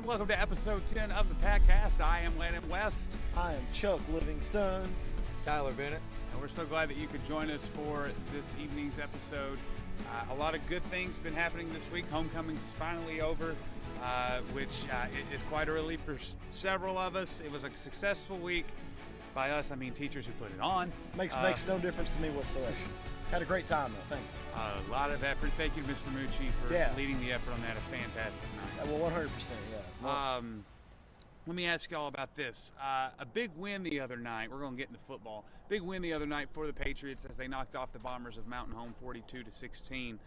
and welcome to episode 10 of the Patcast. I am Landon West. I am Chuck Livingstone. Tyler Bennett. And we're so glad that you could join us for this evening's episode. A lot of good things been happening this week. Homecoming's finally over, which is quite a relief for several of us. It was a successful week. By us, I mean teachers who put it on. Makes no difference to me whatsoever. Had a great time, though. Thanks. A lot of effort. Thank you to Ms. Vermucci for leading the effort on that. A fantastic night. Well, 100%, yeah. Let me ask y'all about this. A big win the other night. We're going to get into football. Big win the other night for the Patriots as they knocked off the Bombers of Mountain Home 42-16.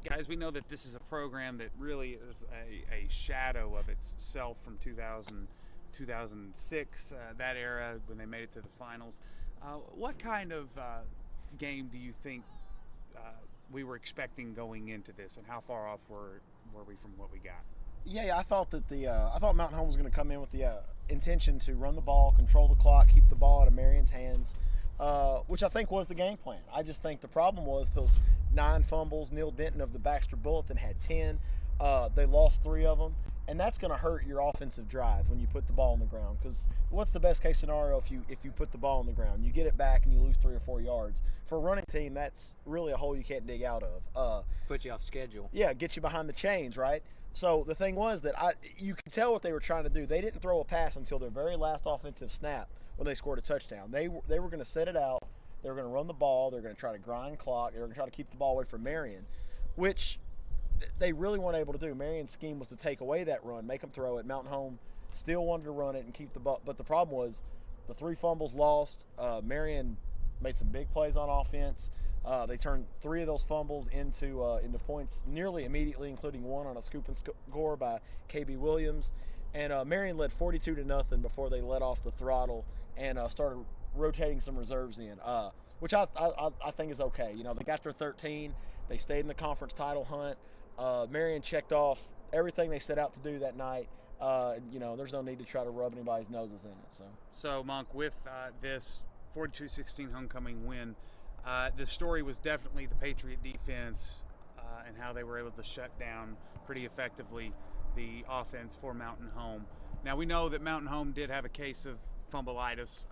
Guys, we know that this is a program that really is a shadow of itself from 2006, that era when they made it to the finals. What kind of game do you think we were expecting going into this, and how far off were we from what we got? Yeah, I thought that I thought Mountain Home was going to come in with the intention to run the ball, control the clock, keep the ball out of Marion's hands, which I think was the game plan. I just think the problem was those 9 fumbles. Neil Denton of the Baxter Bulletin had 10. They lost 3 of them, and that's going to hurt your offensive drives when you put the ball on the ground. Because what's the best case scenario if you put the ball on the ground? You get it back and you lose 3 or 4 yards. For a running team, that's really a hole you can't dig out of. Put you off schedule. Yeah, get you behind the chains, right? So the thing was that you could tell what they were trying to do. They didn't throw a pass until their very last offensive snap when they scored a touchdown. They were going to set it out. They were going to run the ball. They were going to try to grind clock. They were going to try to keep the ball away from Marion, which they really weren't able to do. Marion's scheme was to take away that run, make them throw it. Mountain Home still wanted to run it and keep the ball. But the problem was the 3 fumbles lost. Marion made some big plays on offense. They turned 3 of those fumbles into points nearly immediately, including 1 on a scoop and score by KB Williams. And Marion led 42-0 before they let off the throttle and started rotating some reserves in, which I think is okay. You know, they got their 13. They stayed in the conference title hunt. Marion checked off everything they set out to do that night. There's no need to try to rub anybody's noses in it. So Monk, with this 42-16 homecoming win, the story was definitely the Patriot defense and how they were able to shut down pretty effectively the offense for Mountain Home. Now, we know that Mountain Home did have a case of fumbleitis,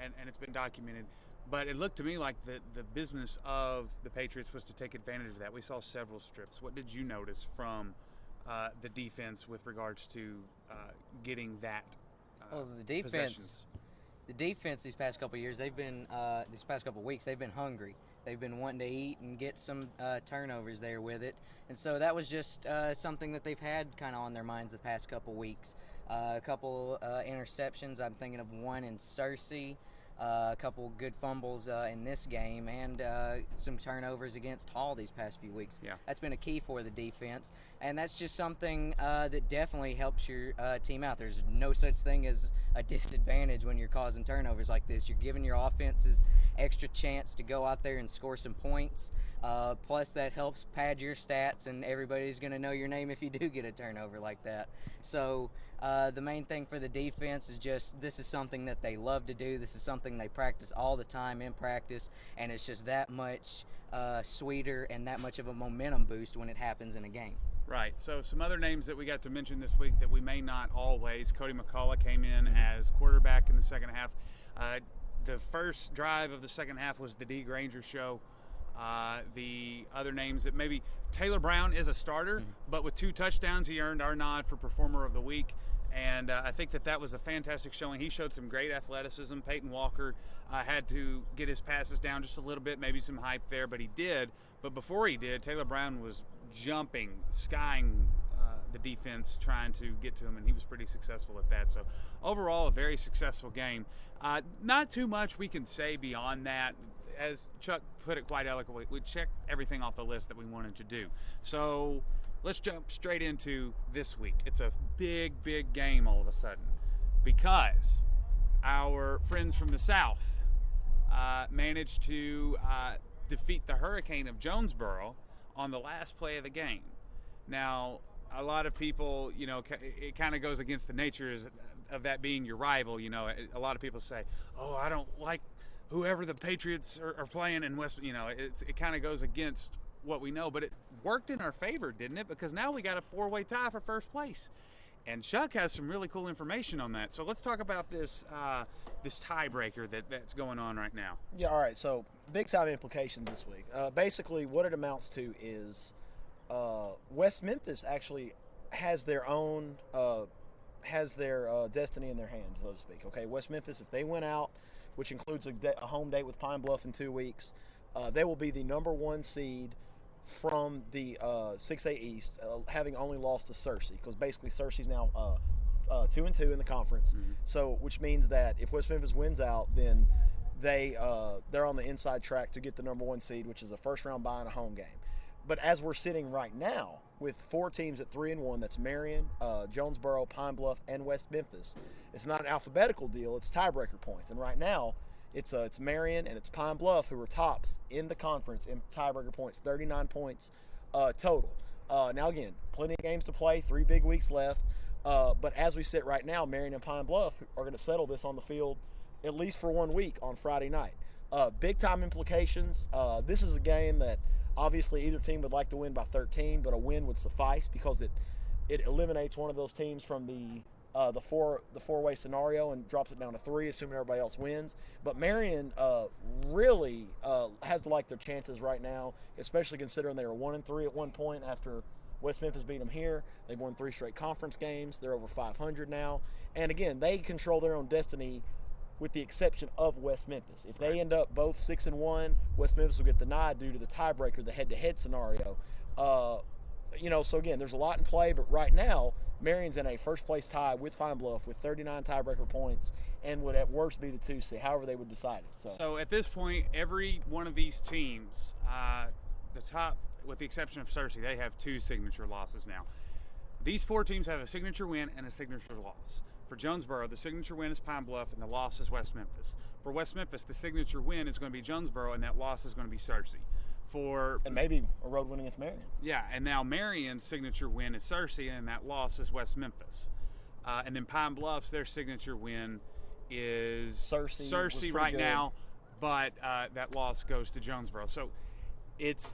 and it's been documented. But it looked to me like the business of the Patriots was to take advantage of that. We saw several strips. What did you notice from the defense with regards to getting that the defense. possessions? The defense these past couple of years, these past couple of weeks, they've been hungry. They've been wanting to eat and get some turnovers there with it. And so that was just something that they've had kind of on their minds the past couple of weeks. A couple interceptions. I'm thinking of one in Searcy. A couple good fumbles in this game, and some turnovers against Hall these past few weeks. Yeah. That's been a key for the defense, and that's just something that definitely helps your team out. There's no such thing as a disadvantage when you're causing turnovers like this. You're giving your offenses extra chance to go out there and score some points. Plus, that helps pad your stats, and everybody's going to know your name if you do get a turnover like that. So the main thing for the defense is just this is something that they love to do. This is something they practice all the time in practice, and it's just that much sweeter and that much of a momentum boost when it happens in a game. Right. So some other names that we got to mention this week that we may not always. Cody McCullough came in as quarterback in the second half. The first drive of the second half was the D. Granger show. The other names that maybe Taylor Brown is a starter, but with 2 touchdowns, he earned our nod for Performer of the Week. And I think that was a fantastic showing. He showed some great athleticism. Peyton Walker had to get his passes down just a little bit, maybe some hype there, but he did. But before he did, Taylor Brown was jumping, skying the defense, trying to get to him, and he was pretty successful at that. So overall, a very successful game. Not too much we can say beyond that. As Chuck put it quite eloquently, we checked everything off the list that we wanted to do. So let's jump straight into this week. It's a big, big game all of a sudden because our friends from the South managed to defeat the Hurricane of Jonesboro on the last play of the game. Now, a lot of people, it kind of goes against the nature of that being your rival. A lot of people say, oh, I don't like whoever the Patriots are playing in West, it kind of goes against what we know, but it worked in our favor, didn't it? Because now we got a 4-way tie for first place. And Chuck has some really cool information on that. So let's talk about this this tiebreaker that's going on right now. Yeah, all right. So big time implications this week. Basically, what it amounts to is West Memphis actually has their own destiny in their hands, so to speak. Okay, West Memphis, if they win out, which includes a home date with Pine Bluff in 2 weeks, they will be the number 1 seed from the 6A East, having only lost to Searcy, because basically Searcy's now 2-2 in the conference. Mm-hmm. So, which means that if West Memphis wins out, then they're on the inside track to get the number 1 seed, which is a first round bye and a home game. But as we're sitting right now, with 4 teams at 3-1, that's Marion, Jonesboro, Pine Bluff, and West Memphis. It's not an alphabetical deal; it's tiebreaker points. And right now, it's Marion and it's Pine Bluff who are tops in the conference in tiebreaker points, 39 points total. Now again, plenty of games to play, 3 big weeks left. But as we sit right now, Marion and Pine Bluff are going to settle this on the field at least for 1 week on Friday night. Big time implications. This is a game that obviously either team would like to win by 13, but a win would suffice because it eliminates one of those teams from the four-way scenario and drops it down to 3, assuming everybody else wins. But Marion really has to like their chances right now, especially considering they were 1-3 at one point after West Memphis beat them here. They've won 3 straight conference games. They're over 500 now. And again, they control their own destiny with the exception of West Memphis. If they end up both 6-1, West Memphis will get the nod due to the tiebreaker, the head-to-head scenario. So again, there's a lot in play, but right now, Marion's in a first-place tie with Pine Bluff with 39 tiebreaker points and would at worst be the 2 seed, however they would decide it. So at this point, every one of these teams, the top, with the exception of Searcy, they have 2 signature losses now. These 4 teams have a signature win and a signature loss. For Jonesboro, the signature win is Pine Bluff, and the loss is West Memphis. For West Memphis, the signature win is going to be Jonesboro, and that loss is going to be Searcy. And maybe a road win against Marion. Yeah, and now Marion's signature win is Searcy, and that loss is West Memphis. And then Pine Bluff's, their signature win is Searcy right good now, but that loss goes to Jonesboro. So it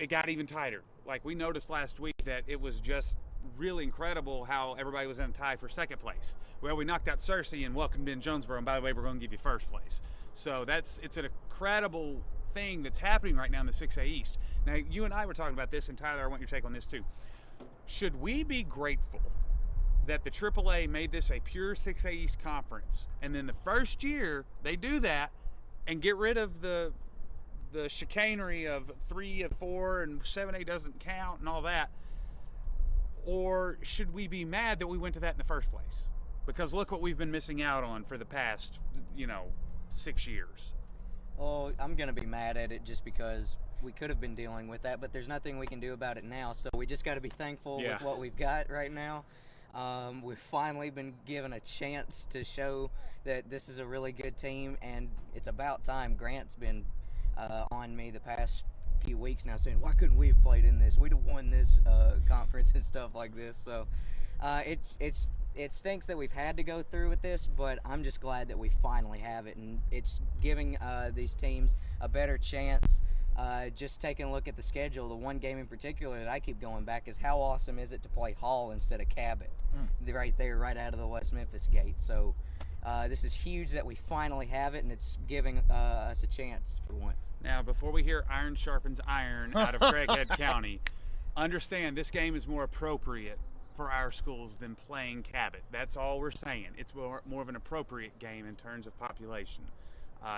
got even tighter. Like we noticed last week that it was just really incredible how everybody was in a tie for second place. Well, we knocked out Searcy and welcomed in Jonesboro, and by the way, we're going to give you first place. So it's an incredible thing that's happening right now in the 6A East. Now, you and I were talking about this, and Tyler, I want your take on this too. Should we be grateful that the AAA made this a pure 6A East conference, and then the first year they do that and get rid of the chicanery of 3 of 4 and 7A doesn't count and all that? Or should we be mad that we went to that in the first place? Because look what we've been missing out on for the past, 6 years. Oh, I'm going to be mad at it just because we could have been dealing with that, but there's nothing we can do about it now. So we just got to be thankful with what we've got right now. We've finally been given a chance to show that this is a really good team, and it's about time. Grant's been on me the past few weeks now saying, why couldn't we have played in this? We'd have won this conference and stuff like this. So it stinks that we've had to go through with this, but I'm just glad that we finally have it, and it's giving these teams a better chance. Just taking a look at the schedule, the one game in particular that I keep going back is how awesome is it to play Hall instead of Cabot, right there, right out of the West Memphis gate. So this is huge that we finally have it, and it's giving us a chance for once. Now, before we hear iron sharpens iron out of Craighead County, understand this game is more appropriate for our schools than playing Cabot. That's all we're saying. It's more of an appropriate game in terms of population.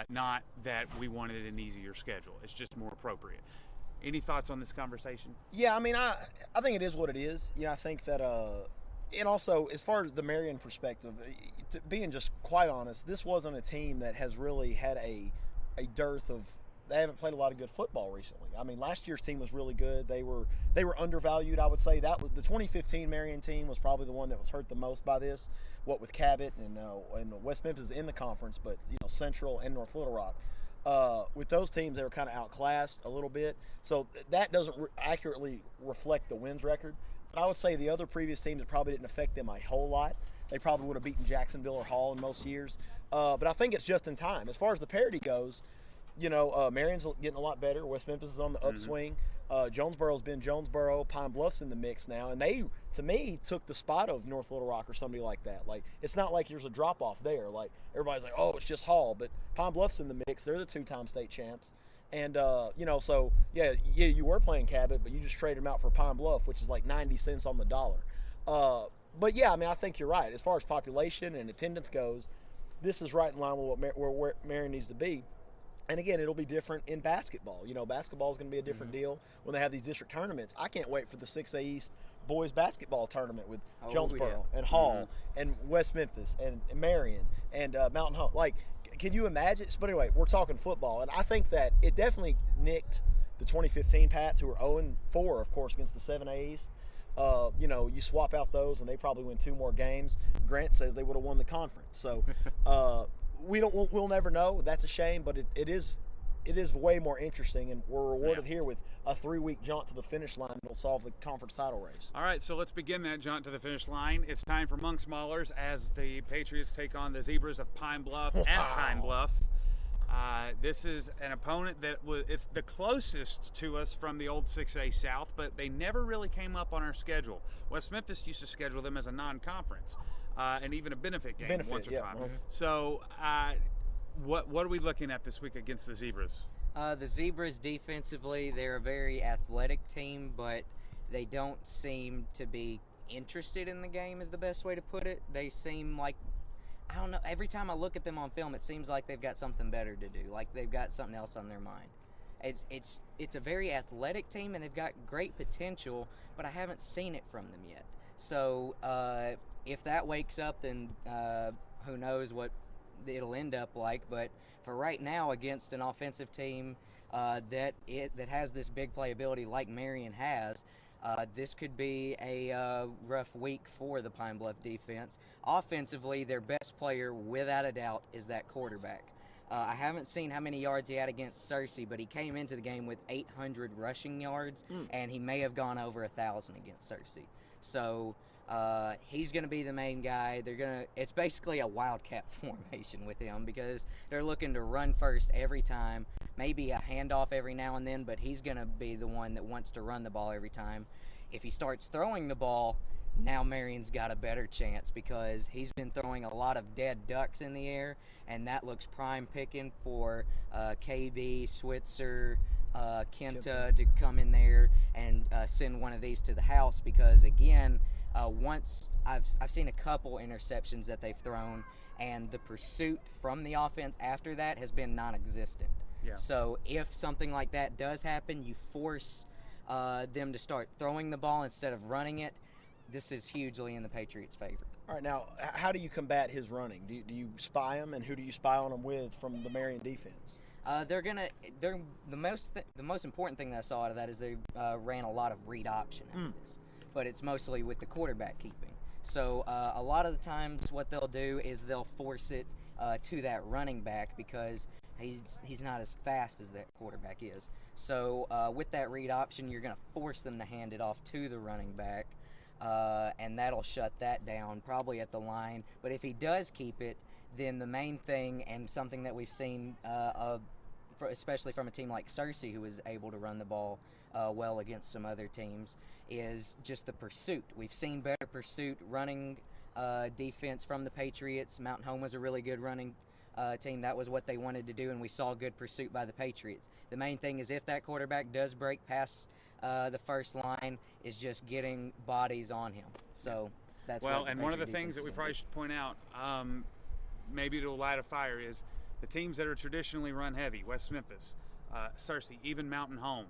Not that we wanted an easier schedule. It's just more appropriate. Any thoughts on this conversation? Yeah, I mean, I think it is what it is. Yeah, I think that, and also as far as the Marion perspective, being just quite honest, this wasn't a team that has really had a dearth of. They haven't played a lot of good football recently. I mean, last year's team was really good. They were undervalued, I would say. That was the 2015 Marion team was probably the one that was hurt the most by this. What with Cabot and West Memphis in the conference, but Central and North Little Rock. With those teams, they were kind of outclassed a little bit. So that doesn't accurately reflect the wins record. But I would say the other previous teams, it probably didn't affect them a whole lot. They probably would have beaten Jacksonville or Hall in most years. But I think it's just in time. As far as the parity goes, Marion's getting a lot better. West Memphis is on the upswing. Jonesboro's been Jonesboro. Pine Bluff's in the mix now, and they, to me, took the spot of North Little Rock or somebody like that. Like, it's not like there's a drop off there. Like, everybody's like, oh, it's just Hall, but Pine Bluff's in the mix. They're the 2-time state champs, and so you were playing Cabot, but you just traded them out for Pine Bluff, which is like 90 cents on the dollar. But yeah, I mean, I think you're right as far as population and attendance goes. This is right in line with where Marion needs to be. And again, it'll be different in basketball. Basketball is going to be a different deal when they have these district tournaments. I can't wait for the 6A East boys basketball tournament with Jonesboro and Hall and West Memphis and Marion and Mountain Home. Like, can you imagine? But anyway, we're talking football, and I think that it definitely nicked the 2015 Pats, who were 0-4, of course, against the 7A East. You swap out those, and they probably win 2 more games. Grant says they would have won the conference. So. We'll never know. That's a shame, but it is way more interesting, and we're rewarded here with a 3-week jaunt to the finish line that'll solve the conference title race. All right, so let's begin that jaunt to the finish line. It's time for Monks Maulers as the Patriots take on the Zebras of Pine Bluff at Pine Bluff. This is an opponent that it's the closest to us from the old 6A South, but they never really came up on our schedule. West Memphis used to schedule them as a non-conference. And even a benefit game once or twice. So, what are we looking at this week against the Zebras? The Zebras defensively, they're a very athletic team, but they don't seem to be interested in the game is the best way to put it. They seem like, I don't know, every time I look at them on film, it seems like they've got something better to do, like they've got something else on their mind. It's a very athletic team, and they've got great potential, but I haven't seen it from them yet. So, if that wakes up, then who knows what it'll end up like. But for right now, against an offensive team that has this big playability like Marion has, this could be a rough week for the Pine Bluff defense. Offensively, their best player, without a doubt, is that quarterback. I haven't seen how many yards he had against Searcy, but he came into the game with 800 rushing yards, and he may have gone over 1,000 against Searcy. So he's going to be the main guy. It's basically a wildcat formation with him because they're looking to run first every time, maybe a handoff every now and then, but he's going to be the one that wants to run the ball every time. If he starts throwing the ball, now Marion's got a better chance because he's been throwing a lot of dead ducks in the air, and that looks prime picking for KB, Switzer, Kenta to come in there and send one of these to the house because, again, once I've seen a couple interceptions that they've thrown, and the pursuit from the offense after that has been non-existent. Yeah. So if something like that does happen, you force them to start throwing the ball instead of running it. This is hugely in the Patriots' favor. All right, now, how do you combat his running? Do you spy him, and who do you spy on him with from the Marion defense? The most important thing that I saw out of that is they ran a lot of read option out of this, but it's mostly with the quarterback keeping. So a lot of the times what they'll do is they'll force it to that running back because he's not as fast as that quarterback is. So with that read option, you're going to force them to hand it off to the running back. And that'll shut that down probably at the line. But if he does keep it, then the main thing and something that we've seen, especially from a team like Searcy, who is able to run the ball well against some other teams, is just the pursuit. We've seen better pursuit running defense from the Patriots. Mountain Home was a really good running team. That was what they wanted to do, and we saw good pursuit by the Patriots. The main thing is if that quarterback does break past the first line, is just getting bodies on him. So that's and one of the things that we probably should point out, maybe to light a fire, is the teams that are traditionally run heavy, West Memphis, Searcy, even Mountain Home.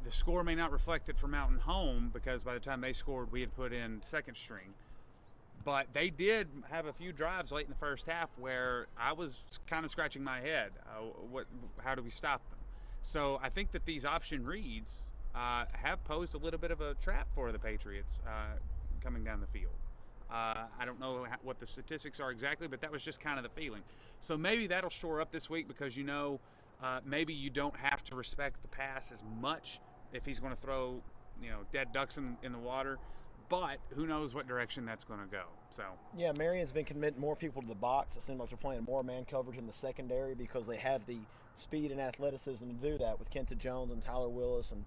The score may not reflect it for Mountain Home because by the time they scored, we had put in second string. But they did have a few drives late in the first half where I was kind of scratching my head. How do we stop them? So I think that these option reads have posed a little bit of a trap for the Patriots coming down the field. I don't know what the statistics are exactly, but that was just kind of the feeling. So maybe that'll shore up this week because maybe you don't have to respect the pass as much if he's going to throw dead ducks in the water. But who knows what direction that's going to go. So yeah, Marion's been committing more people to the box. It seems like they're playing more man coverage in the secondary because they have the speed and athleticism to do that with Kenta Jones and Tyler Willis and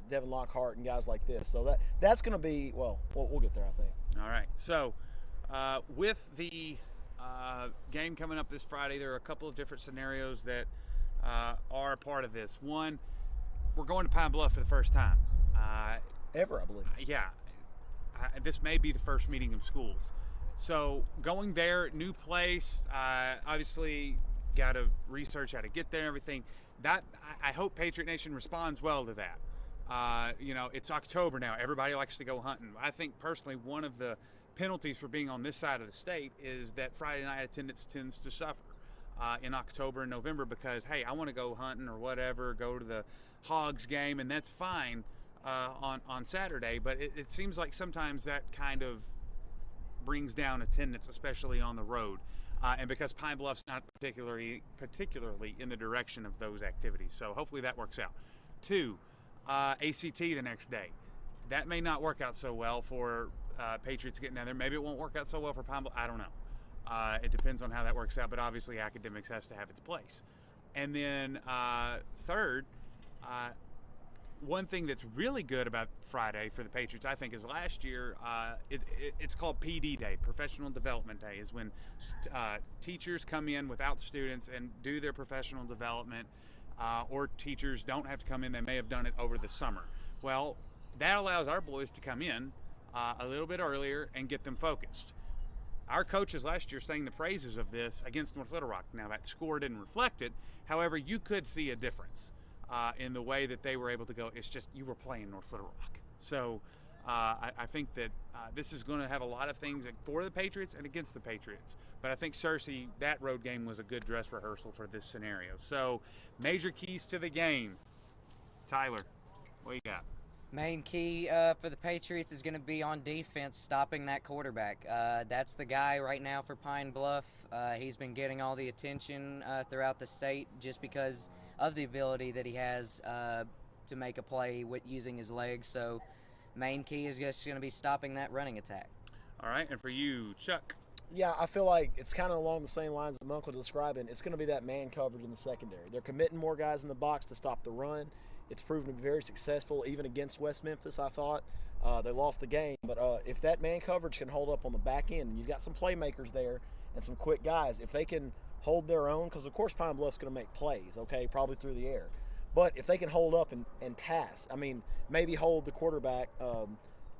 Devin Lockhart and guys like this. So that's going to be, well, we'll get there, I think. All right. So with the game coming up this Friday, there are a couple of different scenarios that are a part of this. One, we're going to Pine Bluff for the first time. Ever, I believe. Yeah. This may be the first meeting of schools. So going there, new place, obviously got to research how to get there and everything. That I hope Patriot Nation responds well to that. It's October now. Everybody likes to go hunting. I think personally one of the penalties for being on this side of the state is that Friday night attendance tends to suffer in October and November because, hey, I want to go hunting or whatever, go to the Hogs game, and that's fine on Saturday. But it seems like sometimes that kind of brings down attendance, especially on the road. And because Pine Bluff's not particularly in the direction of those activities. So hopefully that works out. 2, ACT the next day. That may not work out so well for Patriots getting down there. Maybe it won't work out so well for Pine Bluff. I don't know. It depends on how that works out, but obviously academics has to have its place. And then third, one thing that's really good about Friday for the Patriots, I think, is last year it's called PD Day, Professional Development Day, is when teachers come in without students and do their professional development, or teachers don't have to come in. They may have done it over the summer. Well, that allows our boys to come in a little bit earlier and get them focused. Our coaches last year sang the praises of this against North Little Rock. Now, that score didn't reflect it. However, you could see a difference in the way that they were able to go. It's just you were playing North Little Rock. So I think that this is going to have a lot of things for the Patriots and against the Patriots. But I think, Cersei, that road game was a good dress rehearsal for this scenario. So major keys to the game. Tyler, what you got? Main key for the Patriots is going to be on defense, stopping that quarterback. That's the guy right now for Pine Bluff. He's been getting all the attention throughout the state just because of the ability that he has to make a play with using his legs. So main key is just going to be stopping that running attack. All right, and for you, Chuck? Yeah, I feel like it's kind of along the same lines that Monk was describing. It's going to be that man coverage in the secondary. They're committing more guys in the box to stop the run. It's proven to be very successful, even against West Memphis, I thought. They lost the game, but if that man coverage can hold up on the back end, and you've got some playmakers there and some quick guys, if they can hold their own, because of course Pine Bluff's going to make plays, okay, probably through the air. But if they can hold up and pass, I mean, maybe hold the quarterback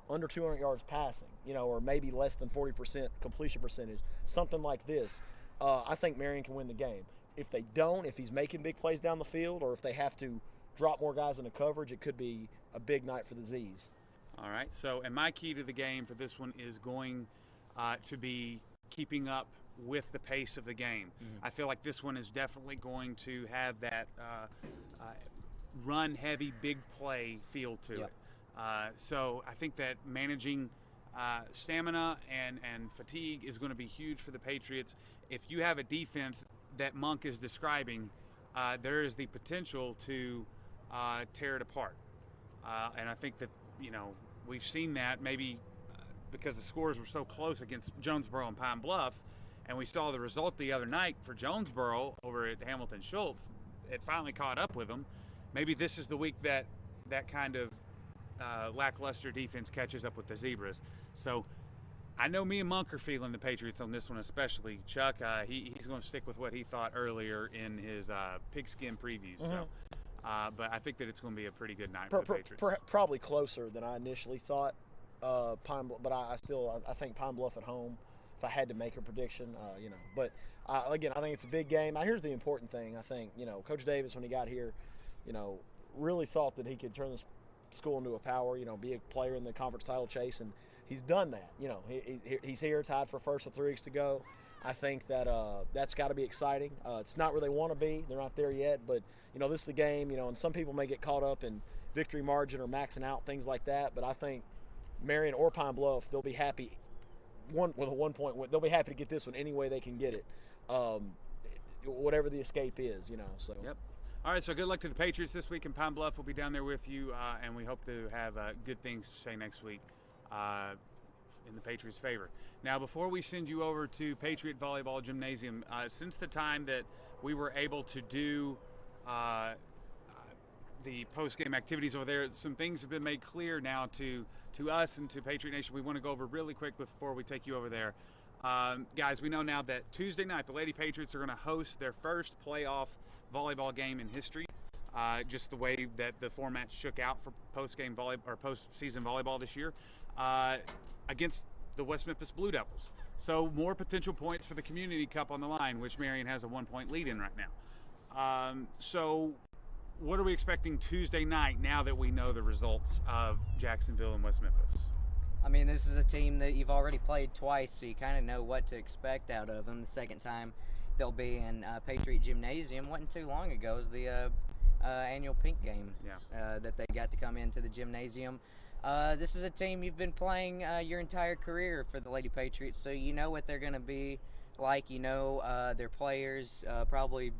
under 200 yards passing, or maybe less than 40% completion percentage, something like this, I think Marion can win the game. If they don't, if he's making big plays down the field, or if they have to drop more guys into coverage, it could be a big night for the Z's. All right, so and my key to the game for this one is going to be keeping up with the pace of the game. Mm-hmm. I feel like this one is definitely going to have that run-heavy, big play feel to it. So I think that managing stamina and fatigue is going to be huge for the Patriots. If you have a defense that Monk is describing, there is the potential to tear it apart. And I think that, we've seen that maybe because the scores were so close against Jonesboro and Pine Bluff, and we saw the result the other night for Jonesboro over at Hamilton Schultz. It finally caught up with them. Maybe this is the week that kind of lackluster defense catches up with the Zebras. So I know me and Monk are feeling the Patriots on this one, especially. Chuck, he's going to stick with what he thought earlier in his pigskin preview. Mm-hmm. So, but I think that it's going to be a pretty good night for the Patriots. Probably closer than I initially thought. Pine Bluff, but I think Pine Bluff at home. If I had to make a prediction, But again, I think it's a big game. Here's the important thing. I think Coach Davis, when he got here, really thought that he could turn this school into a power. Be a player in the conference title chase, and he's done that. He's here, tied for first with 3 weeks to go. I think that that's got to be exciting. It's not where they want to be. They're not there yet, but this is the game. And some people may get caught up in victory margin or maxing out, things like that. But I think Marion or Pine Bluff, they'll be happy. With a 1 point win, they'll be happy to get this one any way they can get it, whatever the escape is. So. Yep. All right, so good luck to the Patriots this week in Pine Bluff. We'll be down there with you, and we hope to have good things to say next week in the Patriots' favor. Now, before we send you over to Patriot Volleyball Gymnasium, since the time that we were able to do the post-game activities over there. Some things have been made clear now to us and to Patriot Nation. We want to go over really quick before we take you over there. Guys, we know now that Tuesday night the Lady Patriots are going to host their first playoff volleyball game in history. Just the way that the format shook out for post-game or post-season volleyball this year, against the West Memphis Blue Devils. So more potential points for the Community Cup on the line, which Marion has a 1-point lead in right now. So what are we expecting Tuesday night now that we know the results of Jacksonville and West Memphis? I mean, this is a team that you've already played twice, so you kind of know what to expect out of them. The second time they'll be in Patriot Gymnasium. Wasn't too long ago. It was the annual pink game that they got to come into the gymnasium. This is a team you've been playing your entire career for the Lady Patriots, so you know what they're going to be like. You know their players, probably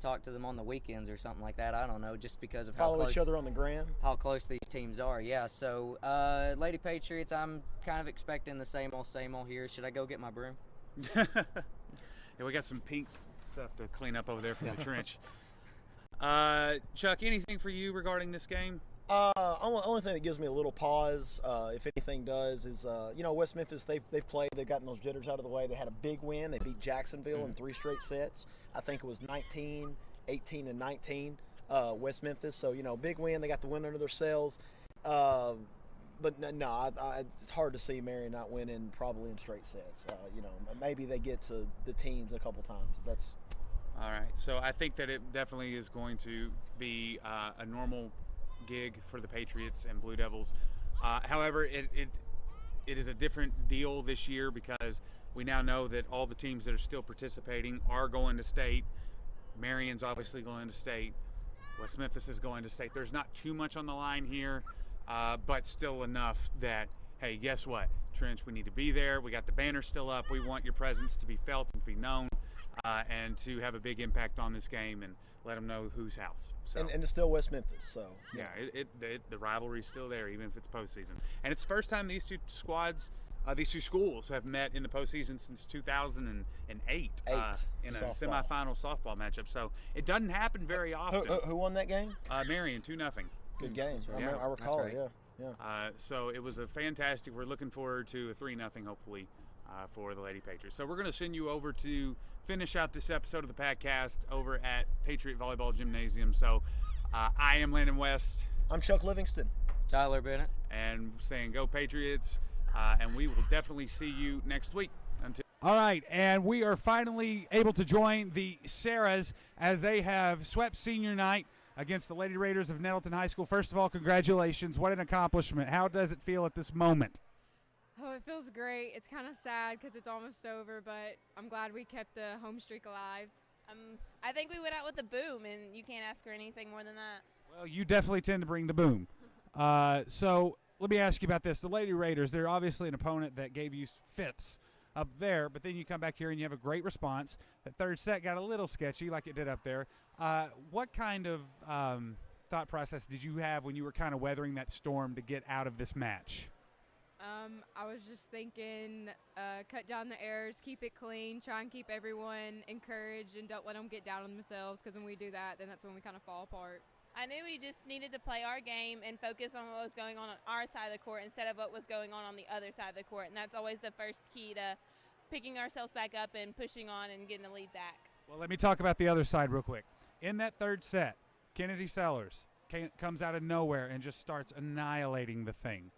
talk to them on the weekends or something like that. I don't know, just because of follow each other on the gram. How close these teams are, yeah. So, Lady Patriots, I'm kind of expecting the same old here. Should I go get my broom? Yeah, we got some pink stuff to clean up over there from the trench. Chuck, anything for you regarding this game? Only thing that gives me a little pause, if anything does, is West Memphis. They've played. They've gotten those jitters out of the way. They had a big win. They beat Jacksonville in 3 straight sets. I think it was 19, 18, and 19. West Memphis. So big win. They got the win under their sails. But no, it's hard to see Marion not winning probably in straight sets. Maybe they get to the teens a couple times. That's all right. So I think that it definitely is going to be a normal gig for the Patriots and Blue Devils. However, it is a different deal this year because we now know that all the teams that are still participating are going to state. Marion's obviously going to state. West Memphis is going to state. There's not too much on the line here, but still enough that, hey, guess what? Trench, we need to be there. We got the banner still up. We want your presence to be felt and to be known, and to have a big impact on this game and let them know whose house. So. And it's still West Memphis. So yeah, the rivalry's still there, even if it's postseason. And it's the first time these two schools have met in the postseason since 2008 in a semifinal softball matchup. So it doesn't happen very often. Who won that game? Marion, 2-0. Good game. Yeah, I recall right. it. Yeah. So it was a fantastic. We're looking forward to a 3-0 hopefully for the Lady Patriots. So we're going to send you over to finish out this episode of the Patcast over at Patriot Volleyball Gymnasium. So I am Landon West. I'm Chuck Livingston. Tyler Bennett. And saying go Patriots. And we will definitely see you next week. All right, and we are finally able to join the Sarahs as they have swept senior night against the Lady Raiders of Nettleton High School. First of all, congratulations. What an accomplishment. How does it feel at this moment? Oh, it feels great. It's kind of sad because it's almost over, but I'm glad we kept the home streak alive. I think we went out with the boom, and you can't ask for anything more than that. Well, you definitely tend to bring the boom. So let me ask you about this. The Lady Raiders, they're obviously an opponent that gave you fits up there, but then you come back here and you have a great response. The third set got a little sketchy like it did up there. What kind of thought process did you have when you were kind of weathering that storm to get out of this match? I was just thinking, cut down the errors, keep it clean, try and keep everyone encouraged, and don't let them get down on themselves, because when we do that, then that's when we kind of fall apart. I knew we just needed to play our game and focus on what was going on our side of the court instead of what was going on the other side of the court, and that's always the first key to picking ourselves back up and pushing on and getting the lead back. Well, let me talk about the other side real quick. In that third set, Kennedy Sellers comes out of nowhere and just starts annihilating the thing.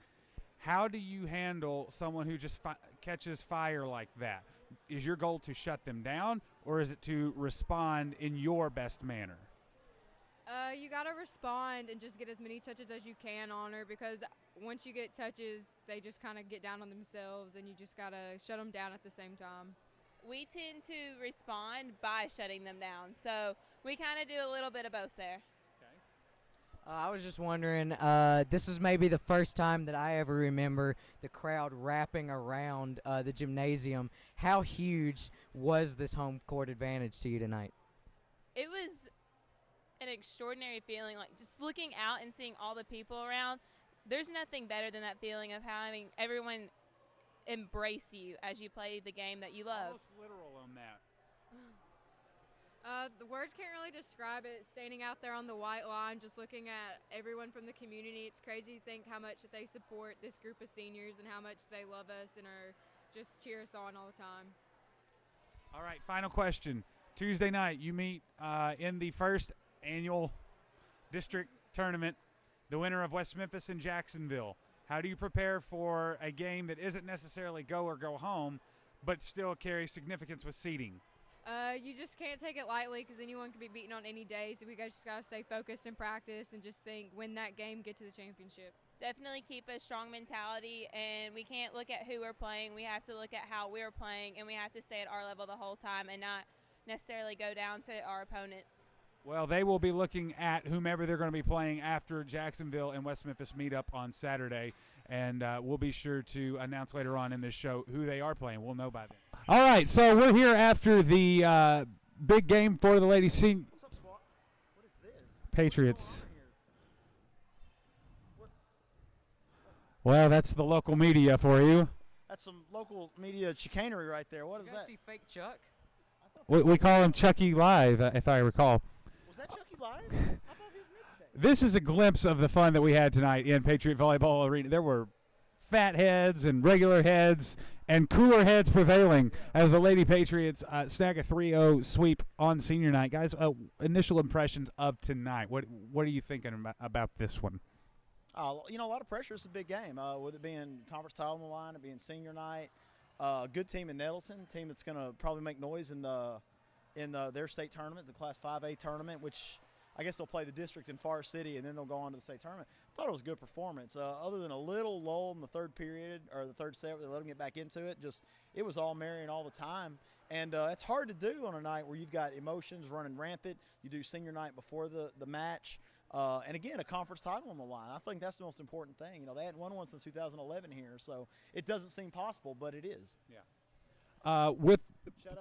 How do you handle someone who just catches fire like that? Is your goal to shut them down, or is it to respond in your best manner? You got to respond and just get as many touches as you can on her, because once you get touches, they just kind of get down on themselves, and you just got to shut them down at the same time. We tend to respond by shutting them down, so we kind of do a little bit of both there. I was just wondering, this is maybe the first time that I ever remember the crowd wrapping around the gymnasium. How huge was this home court advantage to you tonight? It was an extraordinary feeling, like just looking out and seeing all the people around. There's nothing better than that feeling of having everyone embrace you as you play the game that you love. Almost literal on that. The words can't really describe it. Standing out there on the white line, just looking at everyone from the community, it's crazy to think how much that they support this group of seniors and how much they love us and are just cheer us on all the time. All right, final question. Tuesday night, you meet in the first annual district tournament, the winner of West Memphis and Jacksonville. How do you prepare for a game that isn't necessarily go or go home, but still carries significance with seeding? You just can't take it lightly because anyone can be beaten on any day. So we guys just got to stay focused and practice and just think, win that game, get to the championship. Definitely keep a strong mentality, and we can't look at who we're playing. We have to look at how we're playing, and we have to stay at our level the whole time and not necessarily go down to our opponents. Well, they will be looking at whomever they're going to be playing after Jacksonville and West Memphis meet up on Saturday, and we'll be sure to announce later on in this show who they are playing. We'll know by then. All right, so we're here after the big game for the Lady Senior. What's up, squad? What is this? Patriots. What's going on here? Well, that's the local media for you. That's some local media chicanery right there. What is You guys that? see fake Chuck? We call him Chucky Live, if I recall. Was that Chucky Live? I thought he was mixtape. This is a glimpse of the fun that we had tonight in Patriot Volleyball Arena. There were fat heads and regular heads and cooler heads prevailing as the Lady Patriots snag a 3-0 sweep on senior night. Guys, initial impressions of tonight. What are you thinking about this one? A lot of pressure. It's a big game. With it being conference title on the line, it being senior night. Good team in Nettleton, team that's going to probably make noise in their state tournament, the Class 5A tournament, which I guess they'll play the district in Forest City, and then they'll go on to the state tournament. I thought it was a good performance. Other than a little lull in the third period or the third set where they let them get back into it, it was all merry all the time. And it's hard to do on a night where you've got emotions running rampant. You do senior night before the match. And again, a conference title on the line. I think that's the most important thing. They hadn't won one since 2011 here, so it doesn't seem possible, but it is. Yeah. With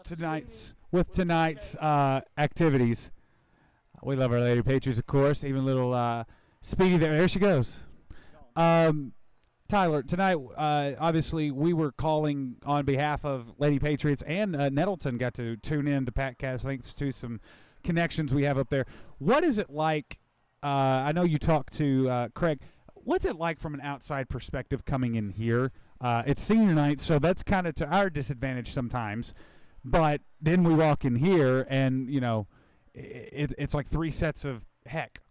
tonight's activities, we love our Lady Patriots, of course. Even a little Speedy there. There she goes. Tyler, tonight, obviously, we were calling on behalf of Lady Patriots, and Nettleton got to tune in to Patcast thanks to some connections we have up there. What is it like? I know you talked to Craig. What's it like from an outside perspective coming in here? It's senior night, so that's kind of to our disadvantage sometimes. But then we walk in here, and, it's like three sets of heck,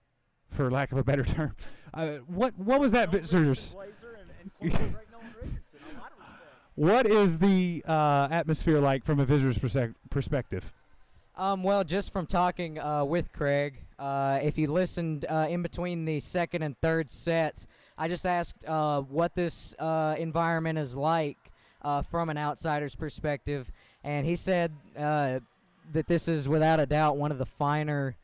for lack of a better term. What was that visitors? What is the atmosphere like from a visitor's perspective? Well, just from talking with Craig, if you listened in between the second and third sets, I just asked what this environment is like from an outsider's perspective, and he said that this is without a doubt one of the finer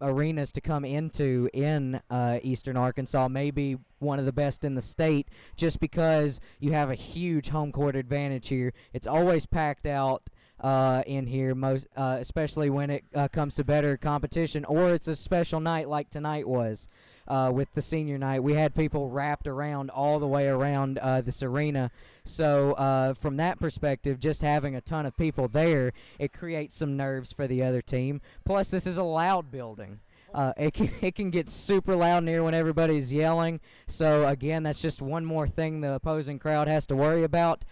arenas to come into in Eastern Arkansas, maybe one of the best in the state, just because you have a huge home court advantage here. It's always packed out in here, especially when it comes to better competition, or it's a special night like tonight was with the senior night. We had people wrapped around all the way around this arena. So from that perspective, just having a ton of people there, it creates some nerves for the other team. Plus, this is a loud building. It can get super loud in here when everybody's yelling. So, again, that's just one more thing the opposing crowd has to worry about.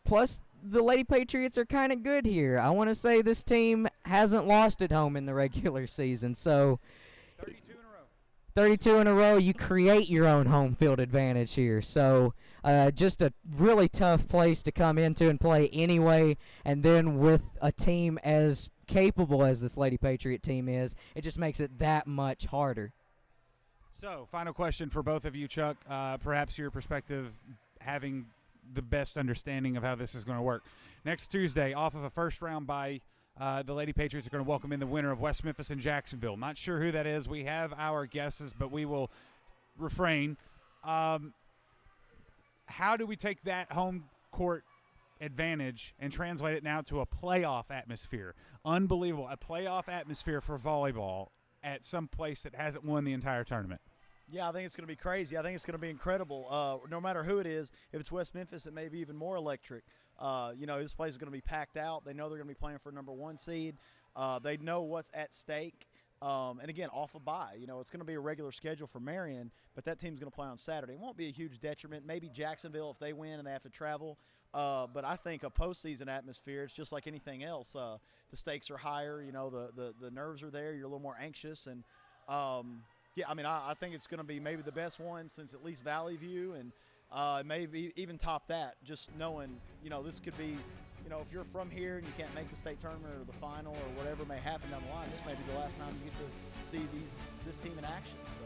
Plus, the Lady Patriots are kind of good here. I want to say this team hasn't lost at home in the regular season. So 32 in a row, you create your own home field advantage here. So just a really tough place to come into and play anyway. And then with a team as capable as this Lady Patriot team is, it just makes it that much harder. So, final question for both of you, Chuck. Perhaps your perspective having the best understanding of how this is going to work. Next Tuesday, off of a first-round bye, the Lady Patriots are going to welcome in the winner of West Memphis and Jacksonville. Not sure who that is. We have our guesses, but we will refrain. How do we take that home court advantage and translate it now to a playoff atmosphere? Unbelievable. A playoff atmosphere for volleyball at some place that hasn't won the entire tournament. Yeah, I think it's going to be crazy. I think it's going to be incredible. No matter who it is, if it's West Memphis, it may be even more electric. This place is going to be packed out. They know they're going to be playing for a number one seed. They know what's at stake. And again, off a bye. It's going to be a regular schedule for Marion, but that team's going to play on Saturday. It won't be a huge detriment. Maybe Jacksonville if they win and they have to travel. But I think a postseason atmosphere, it's just like anything else. The stakes are higher. The nerves are there. You're a little more anxious. And, I think it's going to be maybe the best one since at least Valley View, and maybe even top that, just knowing, this could be, if you're from here and you can't make the state tournament or the final or whatever may happen down the line, this may be the last time you get to see this team in action. So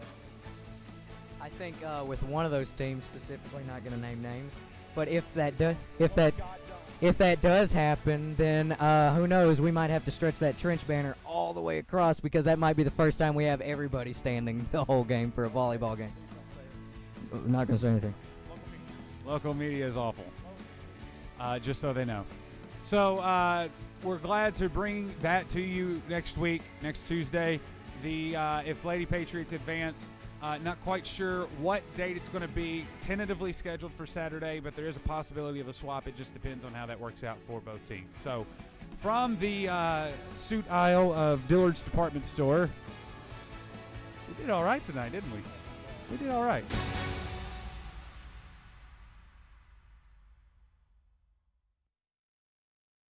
I think with one of those teams specifically, not going to name names, but if that does happen, then who knows? We might have to stretch that trench banner all the way across, because that might be the first time we have everybody standing the whole game for a volleyball game. Not going to say anything. Local media is awful. Just so they know. So we're glad to bring that to you next week, next Tuesday. If Lady Patriots advance, not quite sure what date it's going to be. Tentatively scheduled for Saturday, but there is a possibility of a swap. It just depends on how that works out for both teams. So from the suit aisle of Dillard's Department Store, we did all right tonight, didn't we? We did all right.